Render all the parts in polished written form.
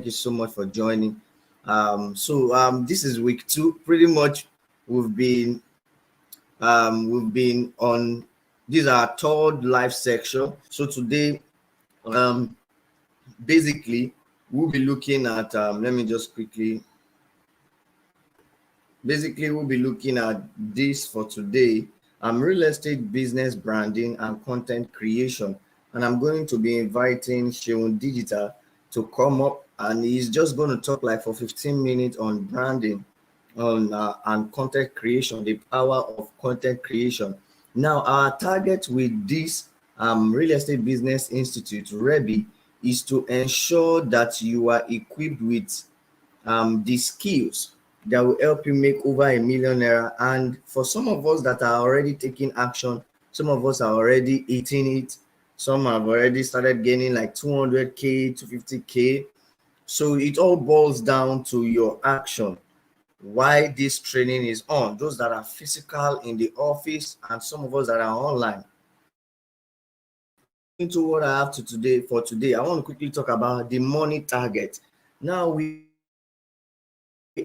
Thank you so much for joining. This is week 2. Pretty much, we've been on this is our third live section. So today, basically, we'll be looking at let me just quickly. Basically, we'll be looking at this for today. Real estate business branding and content creation, and I'm going to be inviting Seun Digital to come up, and he's just going to talk like for 15 minutes on branding, on and content creation, the power of content creation. Now, our target with this Real Estate Business Institute, REBI, is to ensure that you are equipped with the skills that will help you make over ~1,000,000 naira. And for some of us that are already taking action, some of us are already eating it, some have already started gaining like 200k, 250k. So it all boils down to your action. Why this training is on, those that are physical in the office and some of us that are online. Into what I have to today, I want to quickly talk about the money target. Now we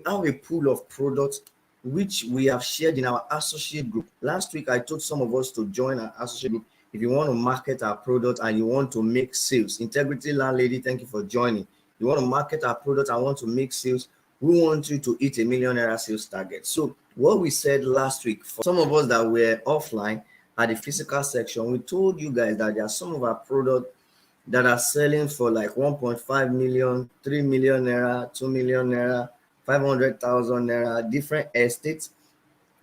have a pool of products which we have shared in our associate group. Last week, I told some of us to join our associate group if you want to market our product and you want to make sales. Integrity Landlady, thank you for joining. You want to market our product and want to make sales. We want you to hit ~1,000,000 naira sales target. So what we said last week, for some of us that were offline at the physical section, we told you guys that there are some of our products that are selling for like 1.5 million, 3 million naira, 2 million naira, 500,000 naira, different estates,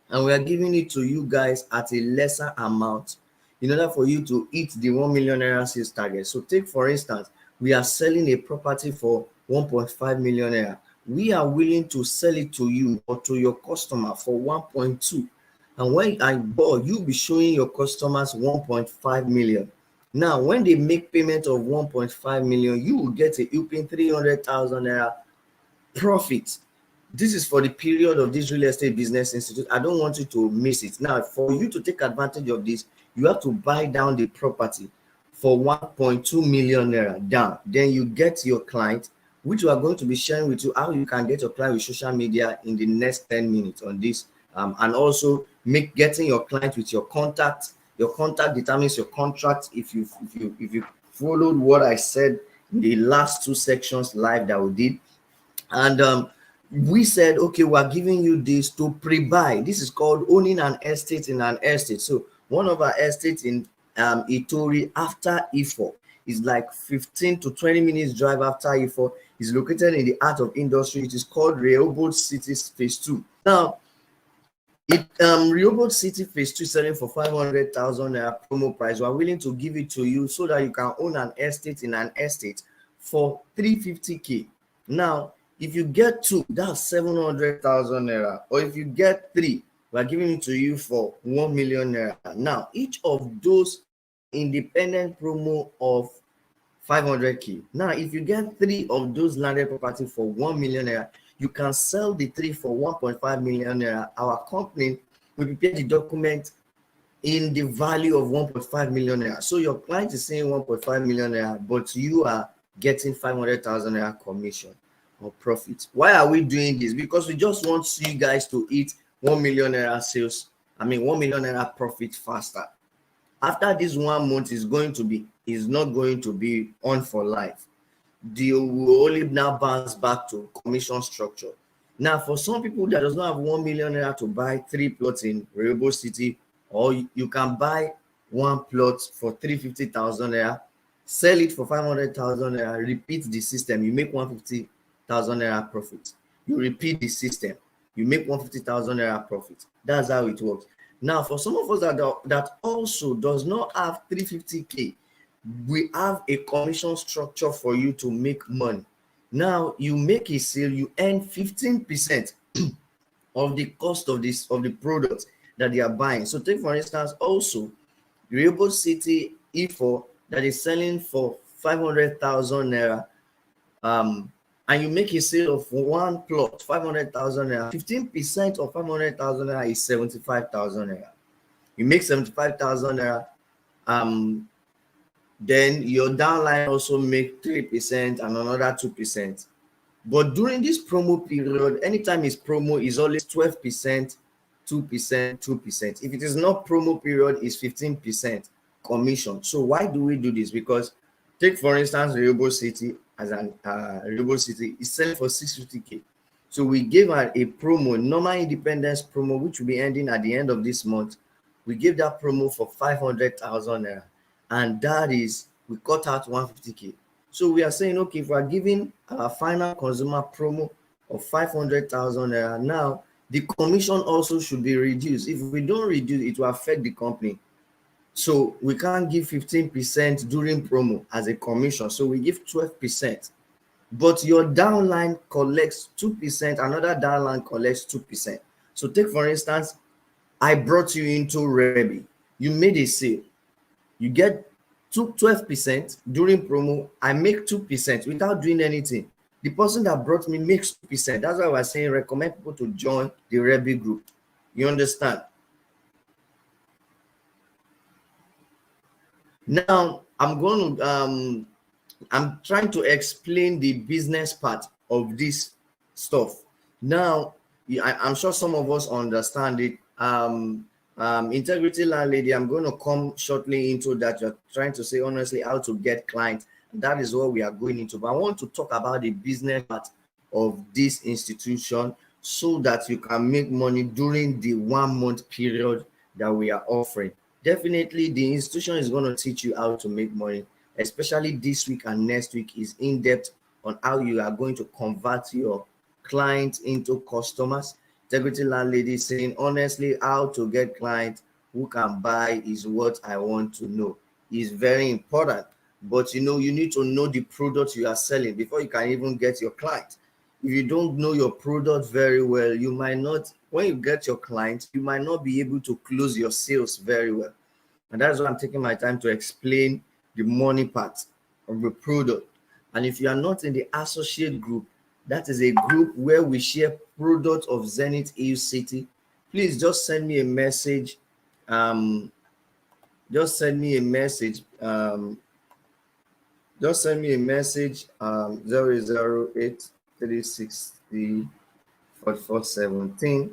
and we are giving it to you guys at a lesser amount in order for you to hit the 1,000,000 naira sales target. So take for instance, we are selling a property for 1.5 million naira. We are willing to sell it to you or to your customer for 1.2, and when I bought, you'll be showing your customers 1.5 million. Now when they make payment of 1.5 million, you will get a whopping 300,000 naira profit. This is for the period of this Real Estate Business Institute. I don't want you to miss it. Now, for you to take advantage of this, you have to buy down the property for 1.2 million naira down. Then you get your client, which we are going to be sharing with you how you can get your client with social media in the next 10 minutes on this. And also getting your client with your contact. Your contact determines your contract. If you followed what I said in the last 2 sections live that we did, and we said, okay, we're giving you this to pre-buy. This is called owning an estate in an estate. So one of our estates in Itori after Ifo is like 15 to 20 minutes drive after Ifo. Is located in the heart of industry. It is called Rehoboth City Phase 2. Now, Rehoboth City Phase 2 selling for 500,000 naira promo price. We're willing to give it to you so that you can own an estate in an estate for 350k. Now, if you get 2, that's 700,000 naira. Or if you get 3, we're giving it to you for 1 million naira. Now, each of those independent promo of 500k. Now, if you get 3 of those landed property for 1 million naira, you can sell the 3 for 1.5 million naira. Our company will prepare the document in the value of 1.5 million naira. So your client is saying 1.5 million naira, but you are getting 500,000 naira commission or profit. Why are we doing this? Because we just want you guys to hit 1 million naira sales. 1 million naira profit faster. After this 1 month is not going to be on for life. Deal will only now bounce back to commission structure. Now, for some people that does not have 1 million naira to buy 3 plots in Rehoboth City, or you can buy 1 plot for 350,000 naira, sell it for 500,000 naira, repeat the system, you make 150,000 naira profit. You repeat the system, you make 150,000 naira profit. That's how it works. Now, for some of us that also does not have 350k, we have a commission structure for you to make money. Now, you make a sale, you earn 15% of the cost of the product that they are buying. So take for instance, also Rehoboth City Ifo that is selling for 500,000 naira, and you make a sale of 1 plot, 500,000 naira. 15% of 500,000 naira is 75,000 naira. You make 75,000 naira. Then your downline also make 3% and another 2%. But during this promo period, anytime it's promo, is always 12%, 2%, 2%. If it is not promo period, it's 15% commission. So why do we do this? Because take for instance, Rebel City as an Rebel City is selling for 650K. So we gave her a promo, normal independence promo, which will be ending at the end of this month. We gave that promo for 500,000 naira, and that is we cut out 150K. So we are saying, okay, if we are giving our final consumer promo of 500,000 naira, now the commission also should be reduced. If we don't reduce, it will affect the company. So we can't give 15% during promo as a commission. So we give 12%. But your downline collects 2%, another downline collects 2%. So take for instance, I brought you into REBI. You made a sale. You get 12% during promo. I make 2% without doing anything. The person that brought me makes 2%. That's why we're saying recommend people to join the REBI group. You understand? Now I'm trying to explain the business part of this stuff. Now, I'm sure some of us understand it. Integrity landlady, I'm going to come shortly into that. You're trying to say honestly how to get clients. That is what we are going into. But I want to talk about the business part of this institution so that you can make money during the 1 month period that we are offering. Definitely, the institution is going to teach you how to make money, especially this week and next week is in depth on how you are going to convert your clients into customers. Integrity landlady saying honestly, how to get clients who can buy is what I want to know. Is very important. But you need to know the product you are selling before you can even get your client. If you don't know your product very well, you might not, when you get your client, you might not be able to close your sales very well. And that's why I'm taking my time to explain the money part of the product. And if you are not in the associate group, that is a group where we share products of Zenith EU City. Please just send me a message. Just send me a message. 008 360 4417.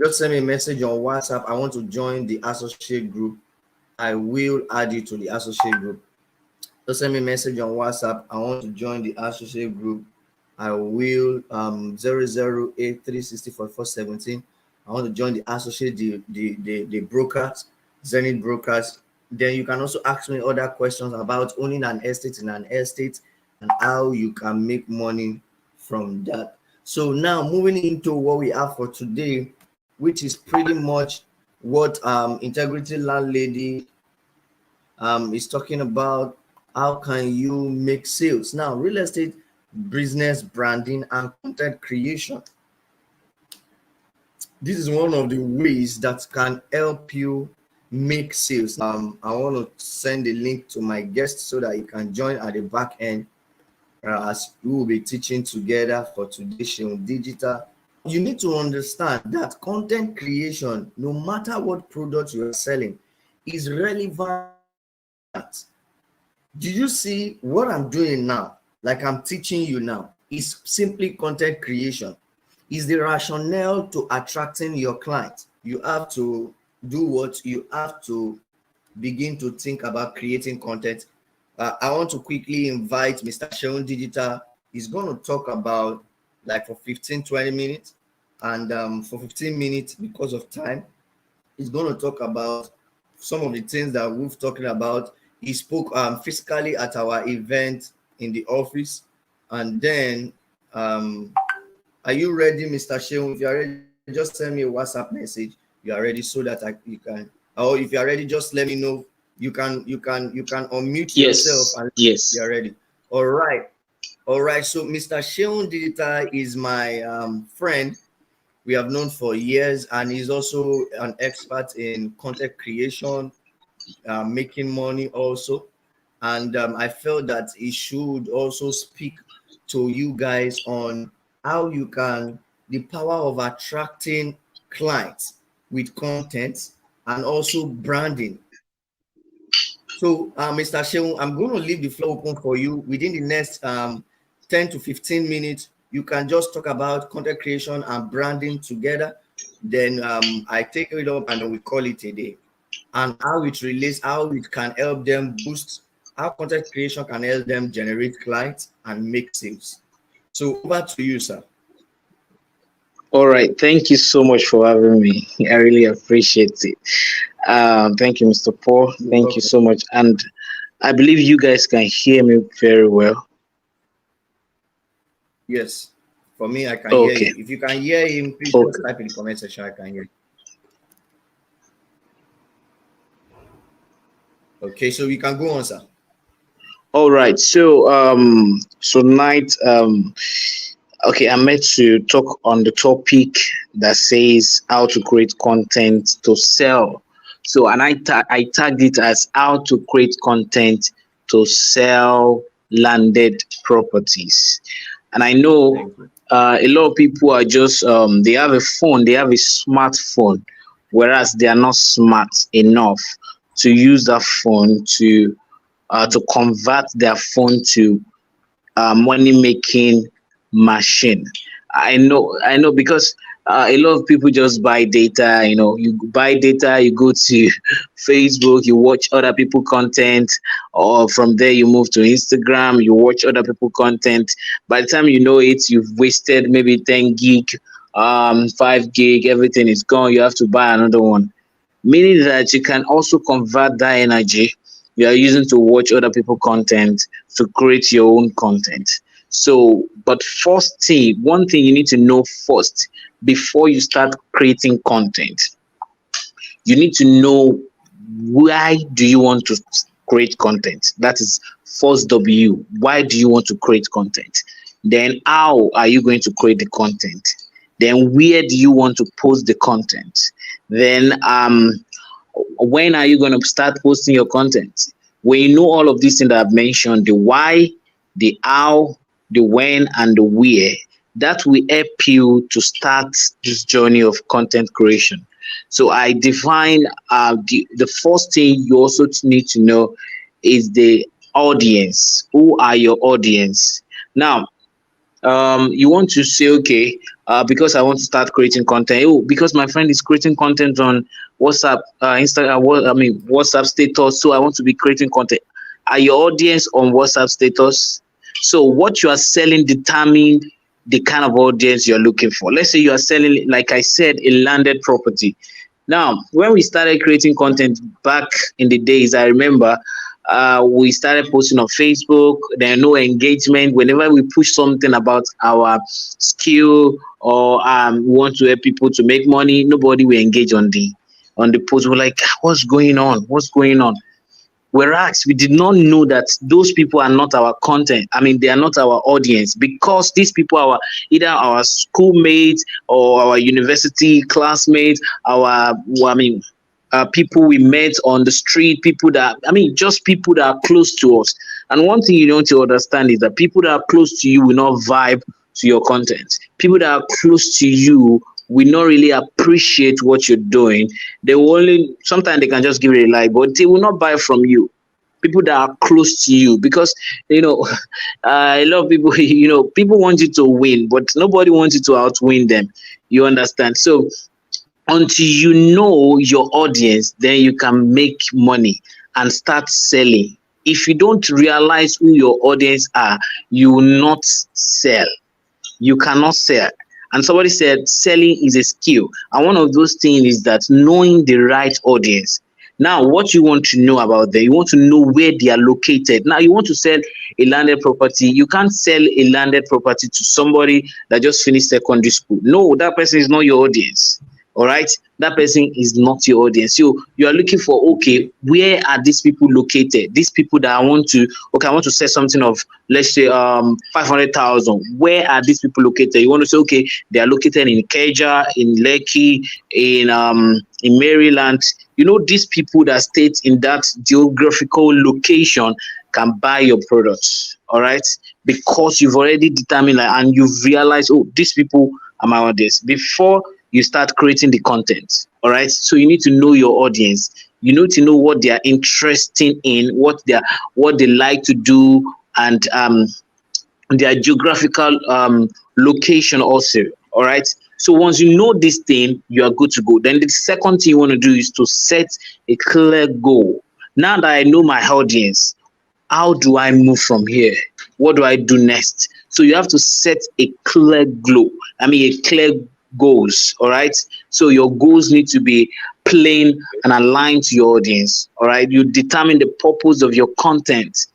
Just send me a message on WhatsApp. I want to join the associate group. I will add you to the associate group. Just send me a message on WhatsApp. I want to join the associate group. I will 008 360 4417. I want to join the associate, the brokers, Zenith brokers. Then you can also ask me other questions about owning an estate in an estate and how you can make money from that. So now moving into what we have for today, which is pretty much what Integrity Landlady is talking about. How can you make sales? Now, real estate business branding and content creation. This is one of the ways that can help you make sales. I want to send a link to my guest so that you can join at the back end as we will be teaching together for today's Seun Digital. You need to understand that content creation, no matter what product you are selling, is relevant. Do you see what I'm doing now? Like I'm teaching you now, is simply content creation. Is the rationale to attracting your clients. You have to do what you have to begin to think about creating content. I want to quickly invite Mr. Seun Digital. He's going to talk about like for 15-20 minutes, and for 15 minutes because of time, he's going to talk about some of the things that we've talking about. He spoke physically at our event in the office, and then are you ready, Mr. Seun? If you are ready, just send me a WhatsApp message. You are ready so that you can. Or if you are ready, just let me know. You can unmute yourself and you are ready. All right. So Mr. Seun Digital is my friend. We have known for years, and he's also an expert in content creation, making money also. And I felt that he should also speak to you guys on how you can, the power of attracting clients with content and also branding. So, Mr. Seun, I'm going to leave the floor open for you. Within the next 10 to 15 minutes, you can just talk about content creation and branding together. Then I take it up and then we call it a day. And how it relates, how it can help them boost, how content creation can help them generate clients and make sales. So over to you, sir. All right. Thank you so much for having me. I really appreciate it. Thank you, Mr. Paul. Thank you so much. And I believe you guys can hear me very well. Yes. For me, I can hear you. If you can hear him, please just type in the comment section. I can hear you. Okay, so we can go on, sir. All right. So tonight, okay, I'm meant to talk on the topic that says how to create content to sell. So, and I tagged it as how to create content to sell landed properties. And I know a lot of people are just they have a phone, they have a smartphone, whereas they are not smart enough to use that phone to convert their phone to money making machine. I know because a lot of people just buy data. You know, you buy data, you go to Facebook, you watch other people content, or from there you move to Instagram, you watch other people content. By the time you know it, you've wasted maybe 10 gig, 5 gig, everything is gone. You have to buy another one, meaning that you can also convert that energy you are using to watch other people content to create your own content. So, but first thing, one thing you need to know first before you start creating content, you need to know why do you want to create content. That is first W. Why do you want to create content? Then how are you going to create the content? Then where do you want to post the content? Then when are you going to start posting your content? When you know all of these things that I've mentioned, the why, the how, the when, and the where, that will help you to start this journey of content creation. So I define the first thing you also need to know is the audience. Who are your audience? Now, you want to say, okay, because I want to start creating content. Oh, because my friend is creating content on WhatsApp, Instagram, WhatsApp status. So I want to be creating content. Are your audience on WhatsApp status? So what you are selling determine the kind of audience you're looking for. Let's say you are selling, like I said, a landed property. Now, when we started creating content back in the days, I remember we started posting on Facebook. There are no engagement. Whenever we push something about our skill or we want to help people to make money, nobody will engage on the post. We're like, what's going on? What's going on? Whereas we did not know that those people are not our content. I mean, they are not our audience, because these people are either our schoolmates or our university classmates, people we met on the street, people that, just people that are close to us. And one thing you need to understand is that people that are close to you will not vibe to your content. People that are close to you will not really appreciate what you're doing. They will sometimes they can just give it a like, but they will not buy from you. People that are close to you, because a lot of people, people want you to win, but nobody wants you to outwin them. You understand? So until you know your audience, then you can make money and start selling. If you don't realize who your audience are, you will not sell. You cannot sell. And somebody said selling is a skill. And one of those things is that knowing the right audience. Now, what you want to know about them, you want to know where they are located. Now, you want to sell a landed property. You can't sell a landed property to somebody that just finished secondary school. No, that person is not your audience. All right, that person is not your audience. So you are looking for, okay, where are these people located? These people that I want to sell something of, let's say 500,000. Where are these people located? You want to say, okay, they are located in Ikeja, in Lekki, in Maryland. These people that stay in that geographical location can buy your products. All right, because you've already determined and you've realized, oh, these people are my audience before you start creating the content. All All right. So you need to know your audience. You need to know what they are interested in, what they like to do, and their geographical location also. All right. So once you know this thing, you are good to go. Then the second thing you want to do is to set a clear goal. Now that I know my audience, how do I move from here? What do I do next? So you have to set a clear goal. A clear goals. All right. So your goals need to be plain and aligned to your audience. All right. You determine the purpose of your content.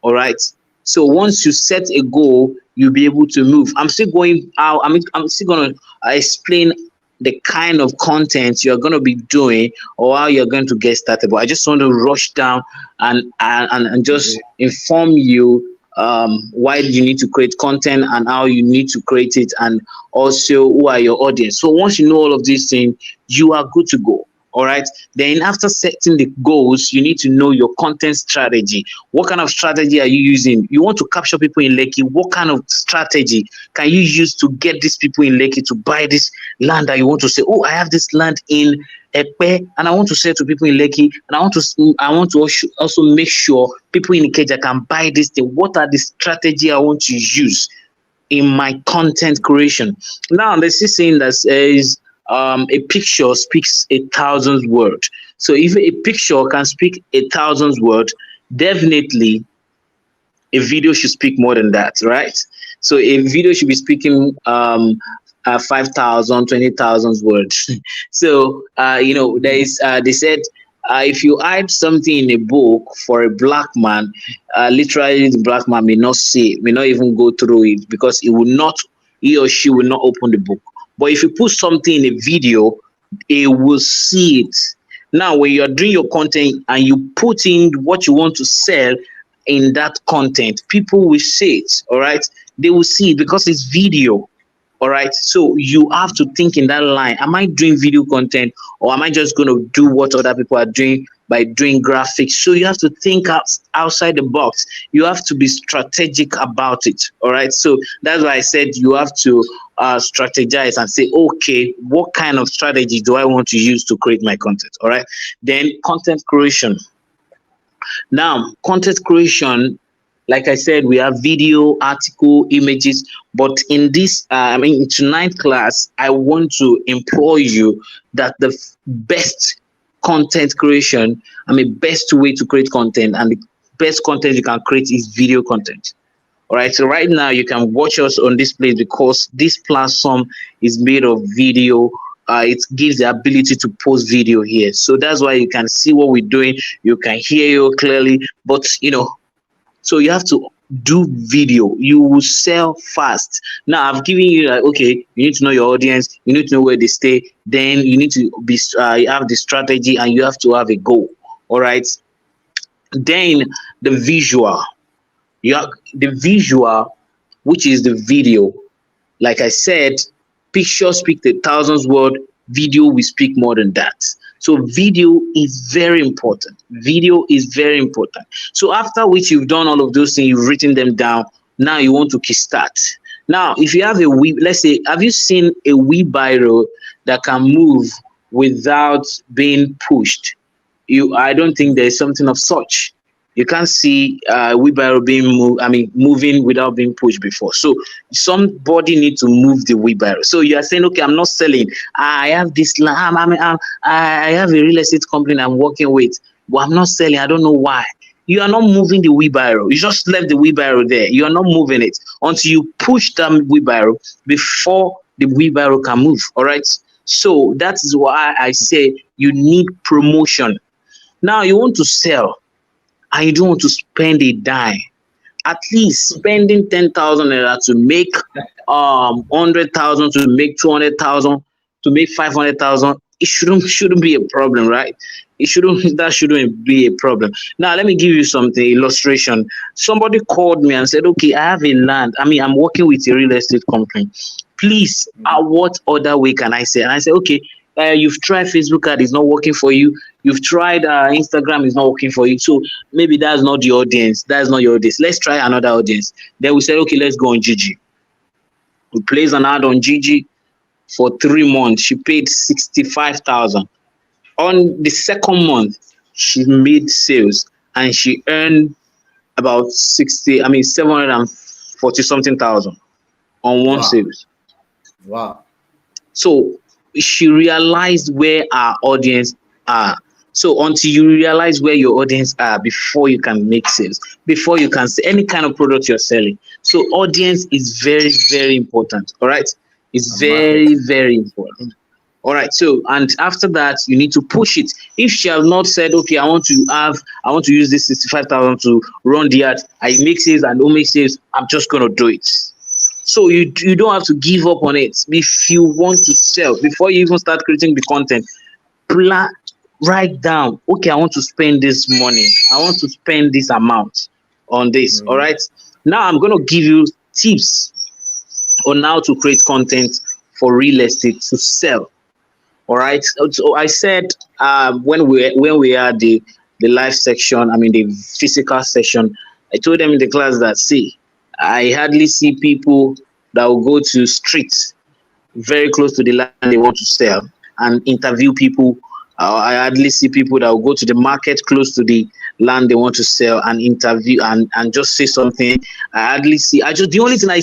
All right. So once you set a goal, you'll be able to move. I'm still going out. I'm still going to explain the kind of content you're going to be doing or how you're going to get started. But I just want to rush down and just inform you why you need to create content and how you need to create it, and also who are your audience. So once you know all of these things, you are good to go. All right. Then after setting the goals, you need to know your content strategy. What kind of strategy are you using? You want to capture people in Lekki. What kind of strategy can you use to get these people in Lekki to buy this land that you want to say, oh, I have this land in Epe and I want to sell to people in Lekki, and I want to also make sure people in Ikeja can buy this thing. What are the strategy I want to use in my content creation? Now, there's this saying that says, a picture speaks 1,000 words. So if a picture can speak 1,000 words, definitely a video should speak more than that, right? So a video should be speaking 5,000, 20,000 words. So there is they said if you hide something in a book for a black man, literally the black man may not even go through it, because he or she will not open the book. But if you put something in a video, it will see it. Now, when you're doing your content and you put in what you want to sell in that content, people will see it. All right. They will see it because it's video. All right. So you have to think in that line. Am I doing video content, or am I just going to do what other people are doing by doing graphics? So you have to think outside the box. You have to be strategic about it. All right. So that's why I said you have to strategize and say, okay, what kind of strategy do I want to use to create my content? All right. Then content creation. Now, content creation, like I said, we have video, article, images, but in this, tonight's class, I want to implore you that the best content creation, best way to create content, and the best content you can create is video content. All right. So right now you can watch us on this place because this platform is made of video. It gives the ability to post video here. So that's why you can see what we're doing. You can hear you clearly, but so you have to do video. You will sell fast. Now I've given you okay, you need to know your audience. You need to know where they stay. Then you need to be have the strategy, and you have to have a goal. All right. Then the visual. You have the visual, which is the video. Like I said, picture speak 1,000 words. Video will speak more than that. So video is very important. Video is very important. So after which you've done all of those things, you've written them down. Now you want to kickstart. Now, if you have let's say, have you seen a wheelbarrow that can move without being pushed? I don't think there's something of such. You can't see wheelbarrow moving without being pushed before. So somebody needs to move the wheelbarrow. So you are saying, okay, I'm not selling. I have this land. I have a real estate company I'm working with, but I'm not selling. I don't know why. You are not moving the wheelbarrow. You just left the wheelbarrow there. You are not moving it until you push the wheelbarrow before the wheelbarrow can move. All right. So that is why I say you need promotion. Now you want to sell, and you don't want to spend a dime. At least spending 10,000 naira to make 100,000, to make 200,000, to make 500,000. It shouldn't be a problem, right? That shouldn't be a problem. Now let me give you something illustration. Somebody called me and said, okay, I have a land. I'm working with a real estate company. Please, what other way can I say? And I said, okay, you've tried Facebook ad, it's not working for you. You've tried Instagram, it's not working for you. So maybe that's not your audience. That's not your audience. Let's try another audience. Then we said, okay, let's go on Gigi. We place an ad on Gigi. for 3 months. She paid 65,000. On the second month, she made sales and she earned about 740 something thousand on one Wow. sales. Wow. So she realized where our audience are. So until you realize where your audience are before you can make sales, before you can sell any kind of product you're selling. So audience is very, very important. All right. It's And market. very, very important. All right. So, and after that, you need to push it. If she has not said, okay, I want to use this 65,000 to run the ad, I make sales and don't make sales, I'm just going to do it. So you don't have to give up on it. If you want to sell, before you even start creating the content, plan, write down, okay, I want to spend this money. I want to spend this amount on this. All right. Now I'm going to give you tips on how to create content for real estate to sell. All right. So I said when we had the live section, the physical session, I told them in the class that, see, I hardly see people that will go to streets very close to the land they want to sell and interview people. I hardly see people that will go to the market close to the land they want to sell and interview and just say something. The only thing I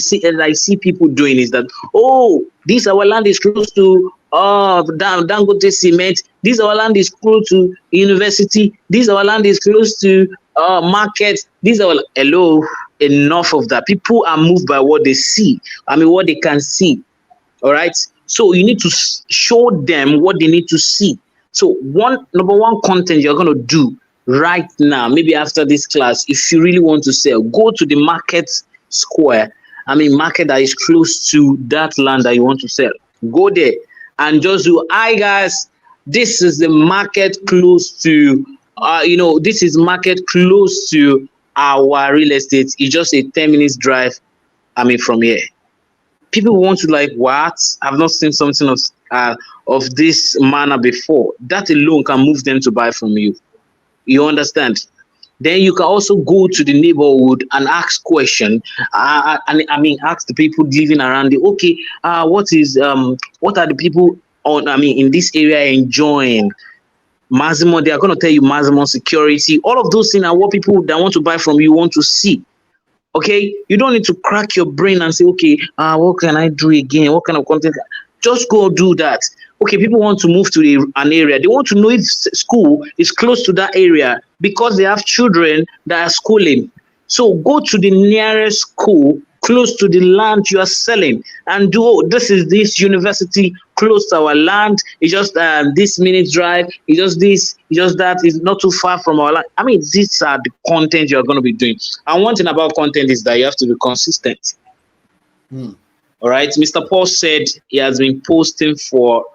see people doing is that, oh, this our land is close to Dangote cement. This our land is close to university. This our land is close to market. Hello, enough of that. People are moved by what they see. What they can see. All right. So you need to show them what they need to see. So number one content you're going to do right now, maybe after this class, if you really want to sell, go to the market square. Market that is close to that land that you want to sell. Go there and just do, hi guys, this is the market close to, this is market close to our real estate. It's just a 10 minutes drive, from here. People want to like, what? I've not seen something of this manner before. That alone can move them to buy from you. You understand? Then you can also go to the neighborhood and ask questions. Ask the people living around it. Okay, what are the people in this area enjoying? Maximum, they are going to tell you maximum security. All of those things are what people that want to buy from you want to see. Okay, you don't need to crack your brain and say, okay, what can I do again? What kind of content? Just go do that. Okay, people want to move to an area. They want to know if school is close to that area because they have children that are schooling. So go to the nearest school close to the land you are selling and this is this university close to our land. It's just this minute drive. It's just this, it's just that. It's not too far from our land. These are the content you're going to be doing. And one thing about content is that you have to be consistent. All right. Mr. Paul said he has been posting for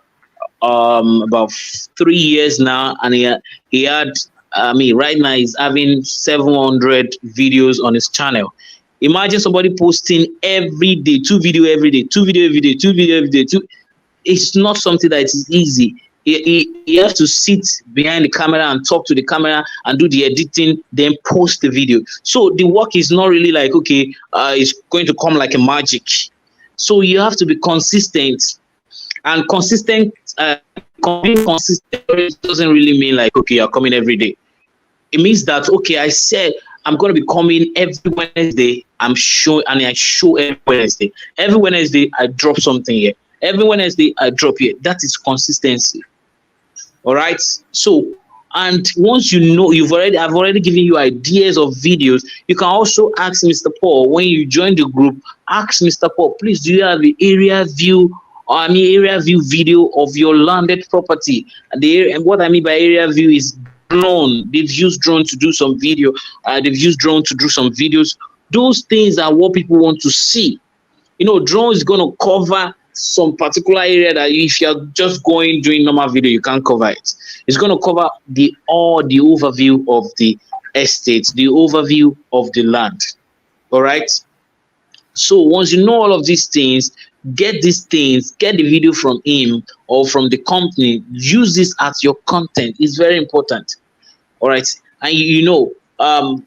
about 3 years now, and he had right now he's having 700 videos on his channel. Imagine somebody posting every day, 2 videos every day, 2 videos every day, 2 videos every day. It's not something that is easy. He has to sit behind the camera and talk to the camera and do the editing, then post the video. So the work is not really like, okay, it's going to come like a magic. So you have to be consistent. And being consistent doesn't really mean like, okay, you're coming every day. It means that, okay, I said I'm going to be coming every Wednesday. I show every Wednesday. Every Wednesday, I drop something here. Every Wednesday, I drop here. That is consistency. All right. So, and once you know, I've already given you ideas of videos. You can also ask Mr. Paul when you join the group. Ask Mr. Paul, please, do you have the area view video of your landed property? And what I mean by area view is drone. They've used drone to do some video. They've used drone to do some videos. Those things are what people want to see. Drone is going to cover some particular area that if you're just doing normal video, you can't cover it. It's going to cover the overview of the estate, the overview of the land. All right. So once you know all of these things, get the video from him or from the company, use this as your content. It's very important. All right. And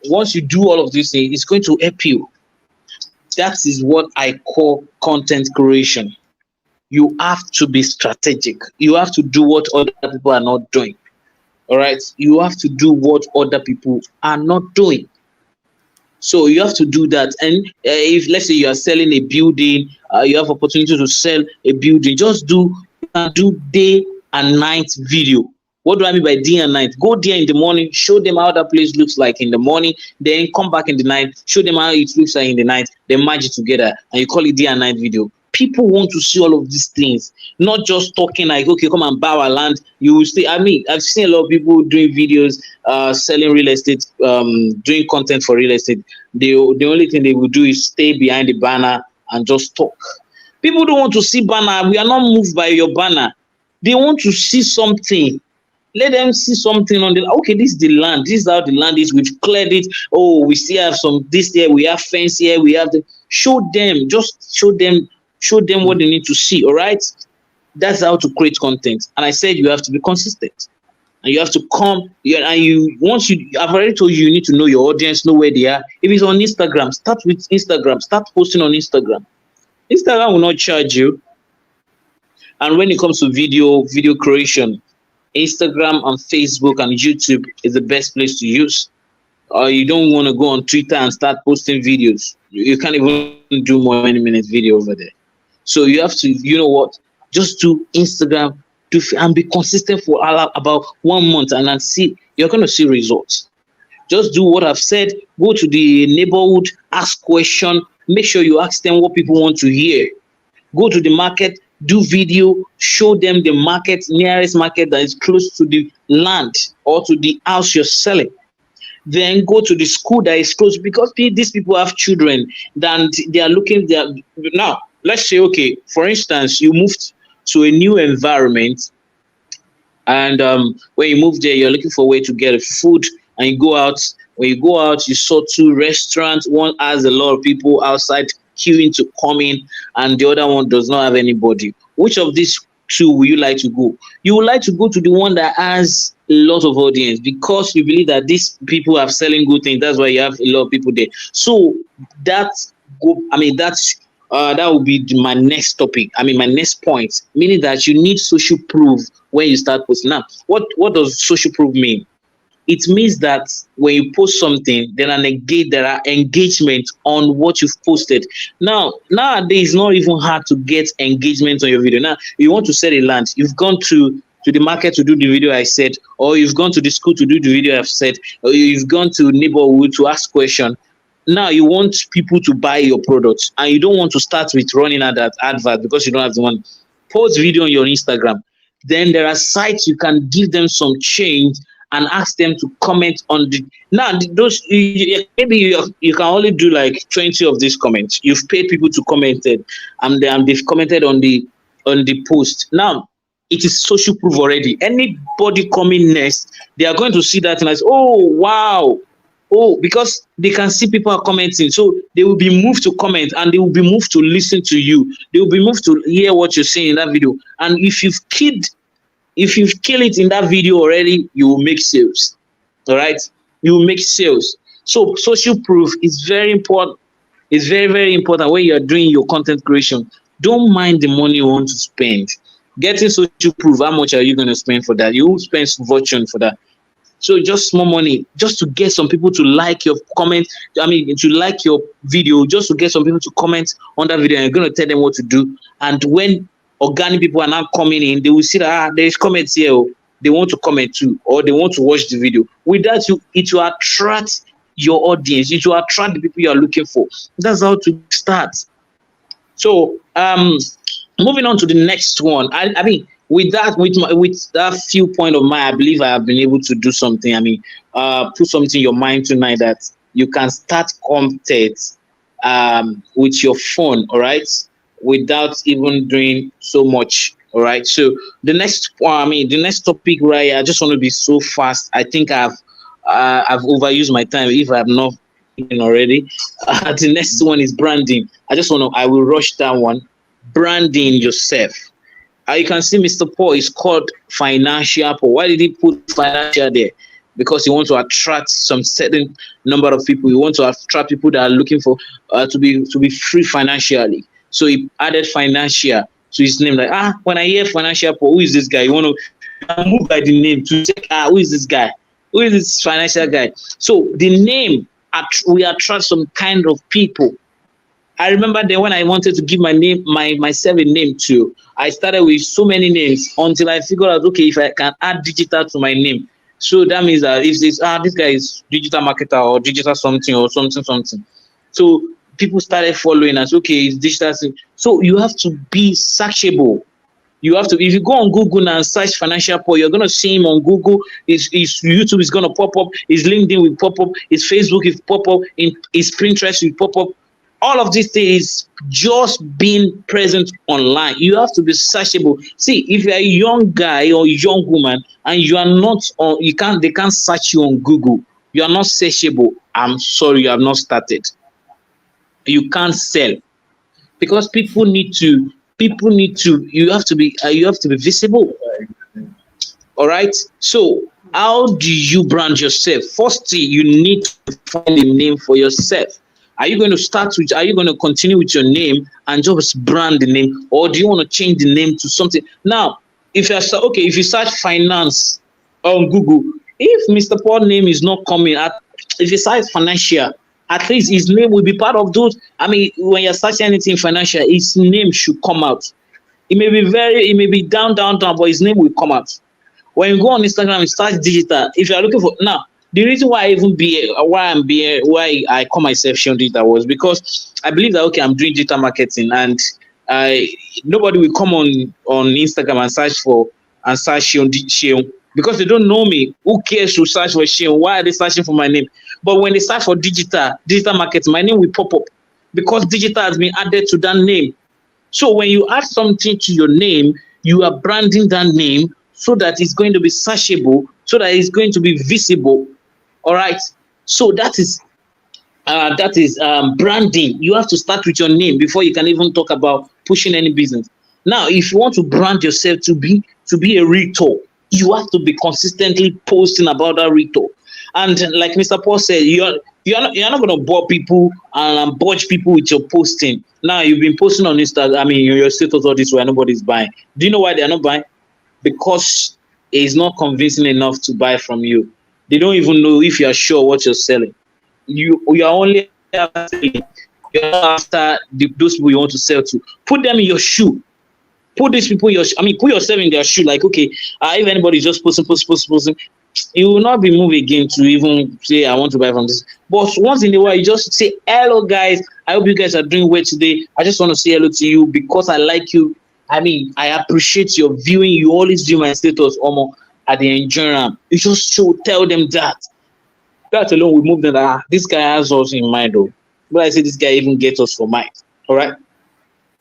once you do all of these things, it's going to help you. That is what I call content creation. you have to be strategic. You have to do what other people are not doing. All right, you have to do what other people are not doing. So you have to do that. And if, let's say, you are selling a building, you have opportunity to sell a building, just do day and night video. What do I mean by day and night? Go there in the morning, show them how that place looks like in the morning, then come back in the night, show them how it looks like in the night, then merge it together, and you call it day and night video. People want to see all of these things, not just talking like, okay, come and buy our land. You will stay. I mean, I've seen a lot of people doing videos, selling real estate, doing content for real estate. The only thing they will do is stay behind the banner and just talk. People don't want to see banner. We are not moved by your banner. They want to see something. Let them see something on the, okay, this is the land. This is how the land is. We've cleared it. Oh, we still have some this here. We have fence here. We have the, show them. Just show them what they need to see. All right. That's how to create content. And I said you have to be consistent. And you have to come. I've already told you, you need to know your audience, know where they are. If it's on Instagram, start with Instagram. Start posting on Instagram. Instagram will not charge you. And when it comes to video creation, Instagram and Facebook and YouTube is the best place to use. You don't want to go on Twitter and start posting videos. You can't even do more than 20-minute video over there. So you have to, you know what, just do Instagram and be consistent for about 1 month, and then see, you're going to see results. Just do what I've said. Go to the neighborhood, ask questions. Make sure you ask them what people want to hear. Go to the market, do video, show them the market, nearest market that is close to the land or to the house you're selling. Then go to the school that is close, because these people have children, then they are looking there. Now, let's say, okay, for instance, you moved to a new environment, and when you move there, you're looking for a way to get food, and you go out. When you go out, you saw 2 restaurants. One has a lot of people outside queuing to come in, and the other one does not have anybody. Which of these 2 will you like to go? You would like to go to the one that has a lot of audience, because you believe that these people are selling good things. That's why you have a lot of people there. So that will be my next topic. My next point, meaning that you need social proof when you start posting. Now, what does social proof mean? It means that when you post something, there are engagement on what you've posted. Now, nowadays, it's not even hard to get engagement on your video. Now, you want to sell a land, you've gone to the market to do the video I said, or you've gone to the school to do the video I've said, or you've gone to neighborhood to ask questions. Now you want people to buy your products, and you don't want to start with running at that advert because you don't have the money. Post video on your Instagram. Then there are sites you can give them some change and ask them to comment on the. Now those maybe you can only do like 20 of these comments. You've paid people to comment it, and they've commented on the post. Now it is social proof already. Anybody coming next, they are going to see that and like, oh wow. Oh, because they can see people are commenting, so they will be moved to comment, and they will be moved to listen to you. They will be moved to hear what you're saying in that video. And if you've killed it in that video already, you will make sales. All right, you will make sales. So social proof is very important. It's very, very important when you are doing your content creation. Don't mind the money you want to spend. Getting social proof, how much are you going to spend for that? You will spend fortune for that. So just small money, just to get some people to like your comment. To like your video, just to get some people to comment on that video, and you're going to tell them what to do. And when organic people are now coming in, they will see that there is comments here. They want to comment too, or they want to watch the video. With that, it will attract your audience. It will attract the people you are looking for. That's how to start. So moving on to the next one. With that few point of mine, I believe I have been able to do something. Put something in your mind tonight that you can start content with your phone, all right, without even doing so much, all right. So the next topic, right? I just want to be so fast. I think I've overused my time if I have not already. The next one is branding. I will rush that one. Branding yourself. You can see Mr. Paul is called Financial Paul. Why did he put financial there? Because he wants to attract some certain number of people. He wants to attract people that are looking for to be free financially. So he added financial. to his name. Like, when I hear financial poor, who is this guy? You want to move by the name to check, who is this guy? Who is this financial guy? So the name, we attract some kind of people. I remember then when I wanted to give my name, myself a name too, I started with so many names until I figured out, okay, if I can add digital to my name. So that means that if this guy is digital marketer or digital something or something. So people started following us. Okay, it's digital. So you have to be searchable. You have to, if you go on Google and search financial poor, you're going to see him on Google. His YouTube is going to pop up. His LinkedIn will pop up. His Facebook will pop up. His Pinterest will pop up. All of these things just being present online. You have to be searchable. See, if you're a young guy or young woman and you are not on, they can't search you on Google. You are not searchable. I'm sorry, you have not started. You can't sell because people need to. You have to be visible. All right. So how do you brand yourself? Firstly, you need to find a name for yourself. Are you going to continue with your name and just brand the name, or do you want to change the name to something? Now, if you search finance on Google, if Mr. Paul's name is not coming, if you search financial, at least his name will be part of those. I mean, when you're searching anything financial, his name should come out. It may be down, but his name will come out. When you go on Instagram and search digital, if you are looking for now. The reason why I call myself Seun Digital was because I believe that, okay, I'm doing digital marketing and nobody will come on Instagram and search Seun because they don't know me. Who cares to search for Seun? Why are they searching for my name? But when they search for digital marketing, my name will pop up because digital has been added to that name. So when you add something to your name, you are branding that name so that it's going to be searchable, so that it's going to be visible. All right. So that is branding. You have to start with your name before you can even talk about pushing any business. Now, if you want to brand yourself to be a realtor, you have to be consistently posting about that realtor. And like Mr. Paul said, you're not going to bore people and budge people with your posting. Now, you've been posting on Instagram, I mean, your status all this where nobody's buying. Do you know why they are not buying? Because it's not convincing enough to buy from you. They don't even know if you are sure what you're selling. You are only after selling. You're after those people you want to sell to. Put them in your shoe. Put these people in your shoe. I mean, put yourself in their shoe. Like, okay, if anybody is just posting, you will not be moved again to even say, I want to buy from this. But once in a while, you just say, hello, guys. I hope you guys are doing well today. I just want to say hello to you because I like you. I mean, I appreciate your viewing. You always view my status almost at the enjoyment. You just tell them that. That alone will move them. This guy has us in mind, though. But I say this guy even gets us for mind. All right.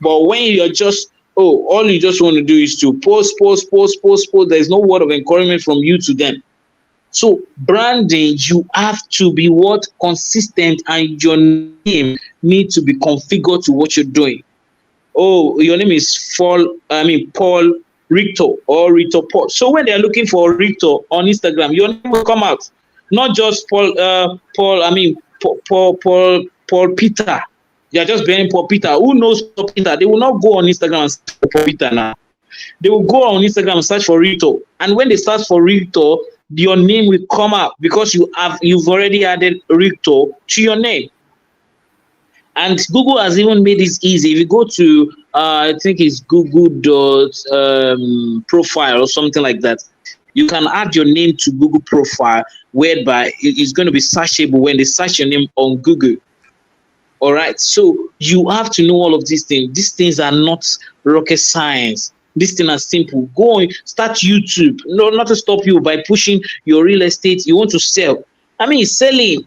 But when you're just, all you just want to do is to post. There's no word of encouragement from you to them. So branding, you have to be consistent, and your name needs to be configured to what you're doing. Oh, your name is Paul Richter or Richter Paul. So when they're looking for Richter on Instagram, your name will come out. Not just Paul Peter. They are just bearing Paul Peter. Who knows Paul Peter? They will not go on Instagram and search for Paul Peter now. They will go on Instagram and search for Richter. And when they search for Richter, your name will come out because you've already added Richter to your name. And Google has even made this easy. If you go to, I think it's Google.profile or something like that, you can add your name to Google profile, whereby it's going to be searchable when they search your name on Google. All right. So you have to know all of these things. These things are not rocket science. These things are simple. Go on, start YouTube. No, not to stop you by pushing your real estate. You want to sell. I mean, selling.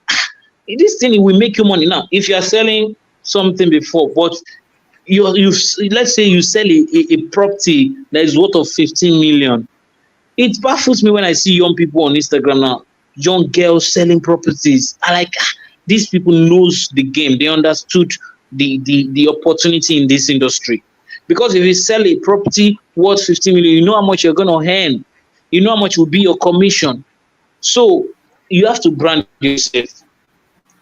This thing will make you money now. If you are selling something before, but you let's say you sell a property that is worth of 15 million. It baffles me when I see young people on Instagram now, young girls selling properties. I like these people knows the game. They understood the opportunity in this industry. Because if you sell a property worth 15 million, you know how much you're gonna earn. You know how much will be your commission. So you have to brand yourself.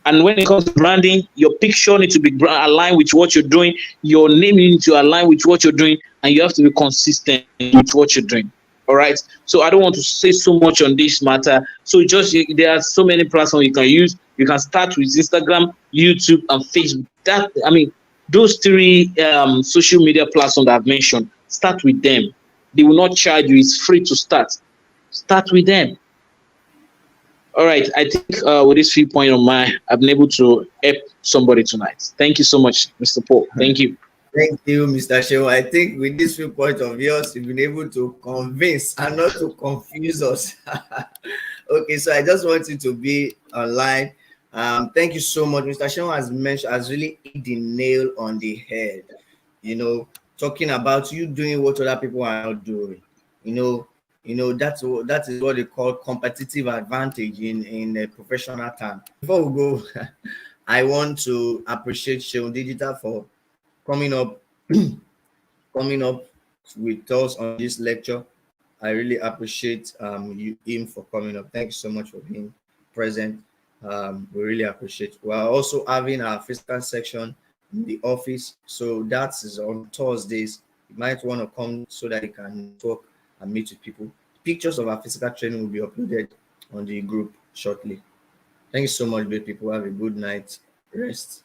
And when it comes to branding, your picture needs to be aligned with what you're doing. Your name needs to align with what you're doing, and you have to be consistent with what you're doing. All right. So I don't want to say so much on this matter. So just there are so many platforms you can use. You can start with Instagram, YouTube, and Facebook. That I mean, those three social media platforms that I've mentioned. Start with them. They will not charge you. It's free to start. Start with them. All right, I think with this few points on mine, I've been able to help somebody tonight. Thank you so much, Mr. Paul. Thank you. Thank you, Mr. Seun. I think with this few points of yours, you've been able to convince and not to confuse us. Okay, so I just want you to be online. Thank you so much. Mr. Seun has really hit the nail on the head. You know, talking about you doing what other people are not doing. That is what they call competitive advantage in a professional term. Before we go, I want to appreciate Seun Digital for coming up coming up with us on this lecture. I really appreciate him for coming up. Thank you so much for being present. We really appreciate. We are also having our physical section in the office, so that is on Thursdays. You might want to come so that you can talk and meet with people. Pictures of our physical training will be uploaded on the group shortly. Thank you so much, great people. Have a good night. Rest.